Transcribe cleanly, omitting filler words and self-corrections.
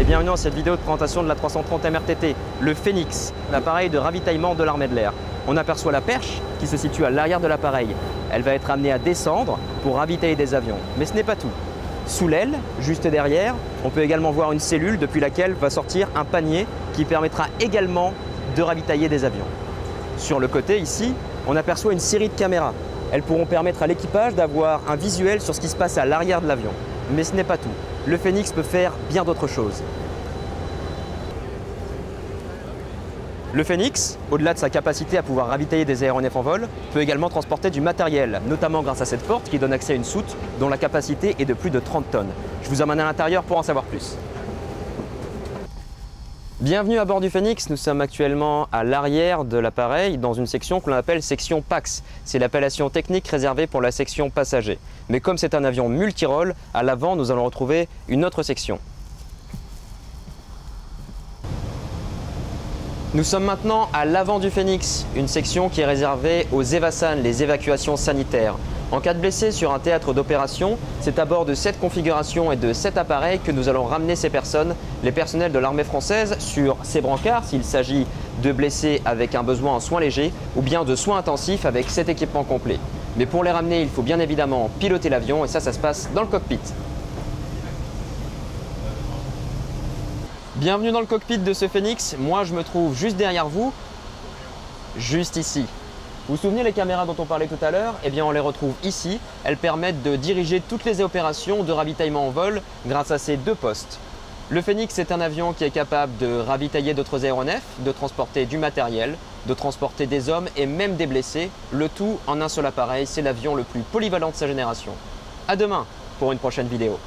bienvenue dans cette vidéo de présentation de la 330 MRTT, le Phénix, l'appareil de ravitaillement de l'armée de l'air. On aperçoit la perche qui se situe à l'arrière de l'appareil. Elle va être amenée à descendre pour ravitailler des avions. Mais ce n'est pas tout. Sous l'aile, juste derrière, on peut également voir une cellule depuis laquelle va sortir un panier qui permettra également de ravitailler des avions. Sur le côté ici, on aperçoit une série de caméras. Elles pourront permettre à l'équipage d'avoir un visuel sur ce qui se passe à l'arrière de l'avion. Mais ce n'est pas tout. Le Phénix peut faire bien d'autres choses. Le Phénix, au-delà de sa capacité à pouvoir ravitailler des aéronefs en vol, peut également transporter du matériel, notamment grâce à cette porte qui donne accès à une soute dont la capacité est de plus de 30 tonnes. Je vous emmène à l'intérieur pour en savoir plus. Bienvenue à bord du Phénix, nous sommes actuellement à l'arrière de l'appareil dans une section que l'on appelle section PAX. C'est l'appellation technique réservée pour la section passager. Mais comme c'est un avion multirôle, à l'avant nous allons retrouver une autre section. Nous sommes maintenant à l'avant du Phénix, une section qui est réservée aux EVASAN, les évacuations sanitaires. En cas de blessé sur un théâtre d'opération, c'est à bord de cette configuration et de cet appareil que nous allons ramener ces personnes, les personnels de l'armée française, sur ces brancards s'il s'agit de blessés avec un besoin en soins légers ou bien de soins intensifs avec cet équipement complet. Mais pour les ramener, il faut bien évidemment piloter l'avion et ça se passe dans le cockpit. Bienvenue dans le cockpit de ce Phénix. Moi, je me trouve juste derrière vous, juste ici. Vous vous souvenez les caméras dont on parlait tout à l'heure? Eh bien, on les retrouve ici. Elles permettent de diriger toutes les opérations de ravitaillement en vol grâce à ces deux postes. Le Phénix est un avion qui est capable de ravitailler d'autres aéronefs, de transporter du matériel, de transporter des hommes et même des blessés. Le tout en un seul appareil. C'est l'avion le plus polyvalent de sa génération. À demain pour une prochaine vidéo.